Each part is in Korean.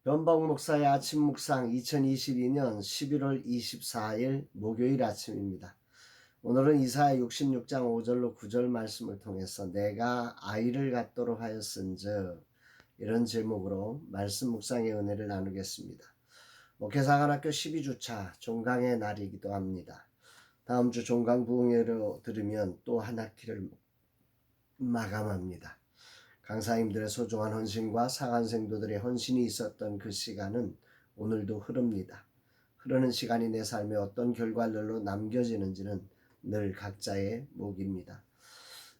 변복 목사의 아침 묵상 2022년 11월 24일 목요일 아침입니다. 오늘은 이사야 66장 5절로 9절 말씀을 통해서 내가 아이를 갖도록 하였은즉 이런 제목으로 말씀 묵상의 은혜를 나누겠습니다. 목회사관학교 12주차 종강의 날이기도 합니다. 다음 주 종강 부흥회로 들으면 또 한 학기를 마감합니다. 강사님들의 소중한 헌신과 사관생도들의 헌신이 있었던 그 시간은 오늘도 흐릅니다. 흐르는 시간이 내 삶에 어떤 결과들로 남겨지는지는 늘 각자의 몫입니다.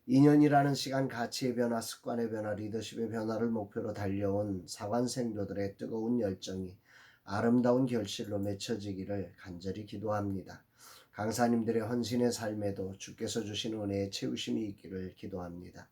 2년이라는 시간 가치의 변화, 습관의 변화, 리더십의 변화를 목표로 달려온 사관생도들의 뜨거운 열정이 아름다운 결실로 맺혀지기를 간절히 기도합니다. 강사님들의 헌신의 삶에도 주께서 주신 은혜의 채우심이 있기를 기도합니다.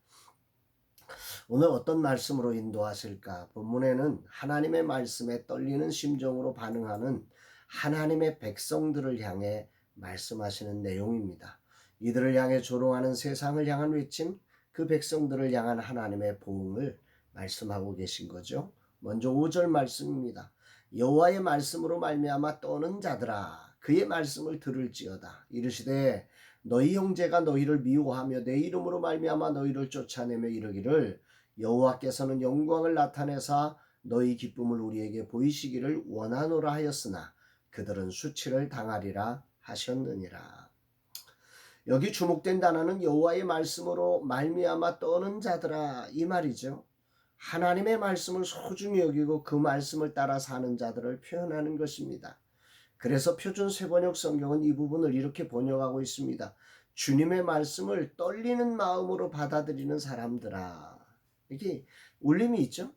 오늘 어떤 말씀으로 인도하실까? 본문에는 하나님의 말씀에 떨리는 심정으로 반응하는 하나님의 백성들을 향해 말씀하시는 내용입니다. 이들을 향해 조롱하는 세상을 향한 외침, 그 백성들을 향한 하나님의 보응을 말씀하고 계신 거죠. 먼저 5절 말씀입니다. 여호와의 말씀으로 말미암아 떠는 자들아 그의 말씀을 들을지어다. 이르시되 너희 형제가 너희를 미워하며 내 이름으로 말미암아 너희를 쫓아내며 이르기를 여호와께서는 영광을 나타내사 너희 기쁨을 우리에게 보이시기를 원하노라 하였으나 그들은 수치를 당하리라 하셨느니라. 여기 주목된 단어는 여호와의 말씀으로 말미암아 떠는 자들아 이 말이죠. 하나님의 말씀을 소중히 여기고 그 말씀을 따라 사는 자들을 표현하는 것입니다. 그래서 표준 세번역 성경은 이 부분을 이렇게 번역하고 있습니다. 주님의 말씀을 떨리는 마음으로 받아들이는 사람들아. 이게 울림이 있죠?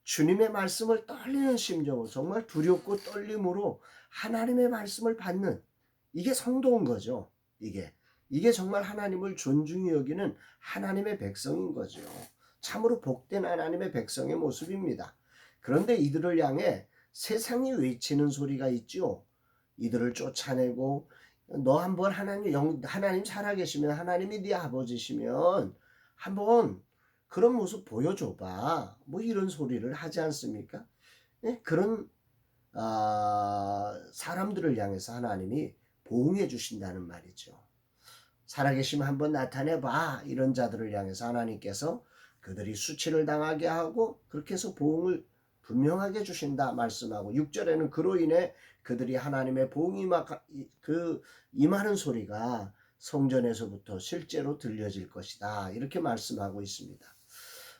주님의 말씀을 떨리는 심정으로 정말 두렵고 떨림으로 하나님의 말씀을 받는 이게 성도인 거죠. 이게 정말 하나님을 존중히 여기는 하나님의 백성인 거죠. 참으로 복된 하나님의 백성의 모습입니다. 그런데 이들을 향해 세상이 외치는 소리가 있죠. 이들을 쫓아내고 너 한번 하나님 살아계시면 하나님이 네 아버지시면 한번 그런 모습 보여줘봐. 뭐 이런 소리를 하지 않습니까? 그런 사람들을 향해서 하나님이 보응해 주신다는 말이죠. 살아계시면 한번 나타내봐. 이런 자들을 향해서 하나님께서 그들이 수치를 당하게 하고 그렇게 해서 보응을 분명하게 주신다 말씀하고 6절에는 그로 인해 그들이 하나님의 보응이 임하는 소리가 성전에서부터 실제로 들려질 것이다. 이렇게 말씀하고 있습니다.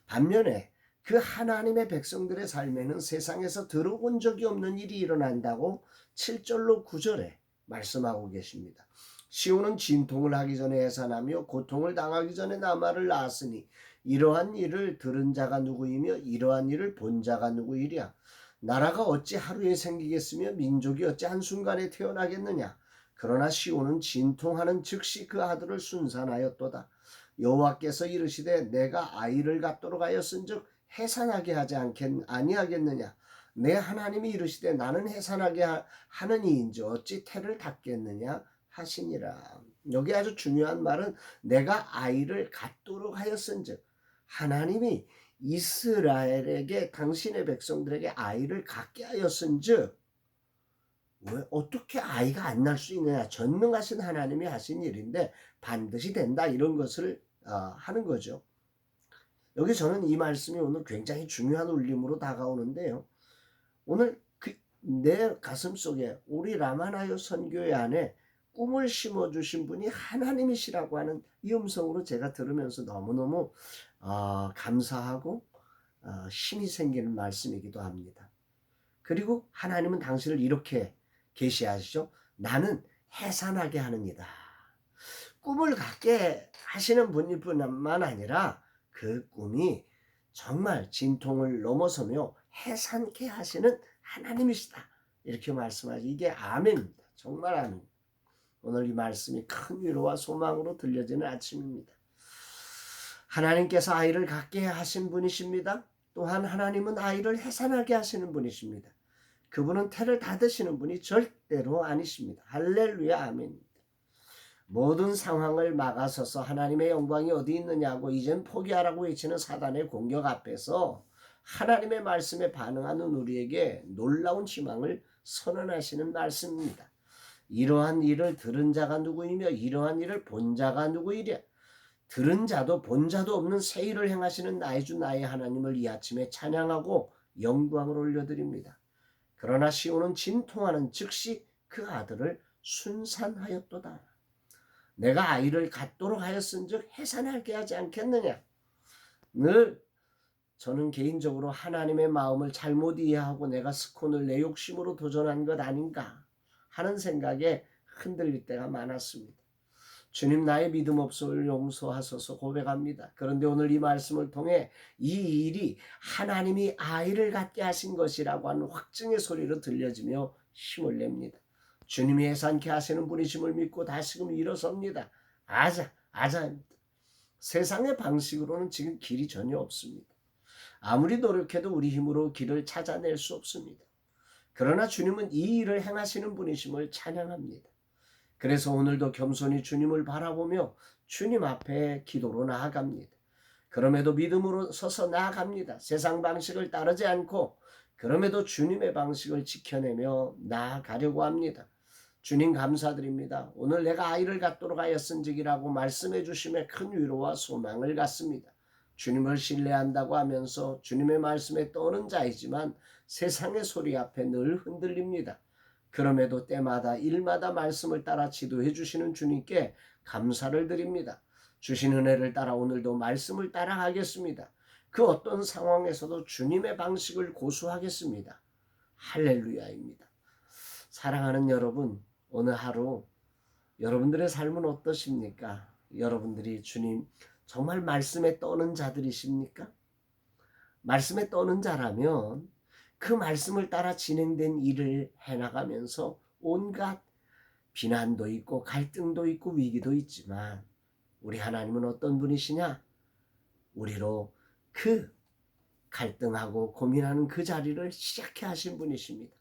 반면에 그 하나님의 백성들의 삶에는 세상에서 들어본 적이 없는 일이 일어난다고 7절로 9절에 말씀하고 계십니다. 시온은 진통을 하기 전에 해산하며 고통을 당하기 전에 나말을 낳았으니 이러한 일을 들은 자가 누구이며 이러한 일을 본 자가 누구이랴. 나라가 어찌 하루에 생기겠으며 민족이 어찌 한순간에 태어나겠느냐. 그러나 시온은 진통하는 즉시 그 아들을 순산하였도다. 여호와께서 이르시되 내가 아이를 갖도록 하였은즉 해산하게 하지 아니하겠느냐. 내 하나님이 이르시되 나는 해산하게 하는 이인지 어찌 태를 닫겠느냐 하시니라. 여기 아주 중요한 말은 내가 아이를 갖도록 하였은즉 하나님이 이스라엘에게 당신의 백성들에게 아이를 갖게 하였은즉 왜 어떻게 아이가 안 날 수 있느냐. 전능하신 하나님이 하신 일인데 반드시 된다 이런 것을 하는 거죠. 여기 저는 이 말씀이 오늘 굉장히 중요한 울림으로 다가오는데요. 오늘 내 가슴속에 우리 라마나요 선교회 안에 꿈을 심어주신 분이 하나님이시라고 하는 이 음성으로 제가 들으면서 너무너무 감사하고 힘이 생기는 말씀이기도 합니다. 그리고 하나님은 당신을 이렇게 계시하시죠. 나는 해산하게 하는 이다. 꿈을 갖게 하시는 분뿐만 아니라 그 꿈이 정말 진통을 넘어서며 해산케 하시는 하나님이시다. 이렇게 말씀하지. 이게 아멘입니다. 정말 아멘. 오늘 이 말씀이 큰 위로와 소망으로 들려지는 아침입니다. 하나님께서 아이를 갖게 하신 분이십니다. 또한 하나님은 아이를 해산하게 하시는 분이십니다. 그분은 태를 닫으시는 분이 절대로 아니십니다. 할렐루야 아멘입니다. 모든 상황을 막아서서 하나님의 영광이 어디 있느냐고 이젠 포기하라고 외치는 사단의 공격 앞에서 하나님의 말씀에 반응하는 우리에게 놀라운 희망을 선언하시는 말씀입니다. 이러한 일을 들은 자가 누구이며 이러한 일을 본 자가 누구이랴. 들은 자도 본 자도 없는 새 일을 행하시는 나의 주 나의 하나님을 이 아침에 찬양하고 영광을 올려드립니다. 그러나 시온은 진통하는 즉시 그 아들을 순산하였도다. 내가 아이를 갖도록 하였은즉 해산하게 하지 않겠느냐. 늘 저는 개인적으로 하나님의 마음을 잘못 이해하고 내가 스콘을 내 욕심으로 도전한 것 아닌가 하는 생각에 흔들릴 때가 많았습니다. 주님, 나의 믿음 없음을 용서하소서 고백합니다. 그런데 오늘 이 말씀을 통해 이 일이 하나님이 아이를 갖게 하신 것이라고 하는 확증의 소리로 들려지며 힘을 냅니다. 주님이 해산케 하시는 분이심을 믿고 다시금 일어섭니다. 아자입니다. 세상의 방식으로는 지금 길이 전혀 없습니다. 아무리 노력해도 우리 힘으로 길을 찾아낼 수 없습니다. 그러나 주님은 이 일을 행하시는 분이심을 찬양합니다. 그래서 오늘도 겸손히 주님을 바라보며 주님 앞에 기도로 나아갑니다. 그럼에도 믿음으로 서서 나아갑니다. 세상 방식을 따르지 않고 그럼에도 주님의 방식을 지켜내며 나아가려고 합니다. 주님 감사드립니다. 오늘 내가 아이를 갖도록 하였은즉이라고 말씀해 주심에 큰 위로와 소망을 갖습니다. 주님을 신뢰한다고 하면서 주님의 말씀에 떠오른 자이지만 세상의 소리 앞에 늘 흔들립니다. 그럼에도 때마다 일마다 말씀을 따라 지도해 주시는 주님께 감사를 드립니다. 주신 은혜를 따라 오늘도 말씀을 따라가겠습니다. 그 어떤 상황에서도 주님의 방식을 고수하겠습니다. 할렐루야입니다. 사랑하는 여러분, 오늘 하루 여러분들의 삶은 어떠십니까? 여러분들이 주님 정말 말씀에 떠는 자들이십니까? 말씀에 떠는 자라면 그 말씀을 따라 진행된 일을 해나가면서 온갖 비난도 있고 갈등도 있고 위기도 있지만 우리 하나님은 어떤 분이시냐? 우리로 그 갈등하고 고민하는 그 자리를 시작해 하신 분이십니다.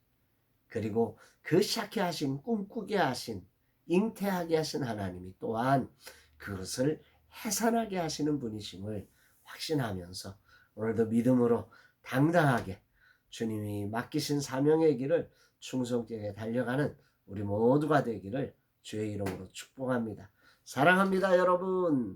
그리고 그 시작해 하신, 꿈꾸게 하신, 잉태하게 하신 하나님이 또한 그것을 해산하게 하시는 분이심을 확신하면서 오늘도 믿음으로 당당하게 주님이 맡기신 사명의 길을 충성되게 달려가는 우리 모두가 되기를 주의 이름으로 축복합니다. 사랑합니다, 여러분.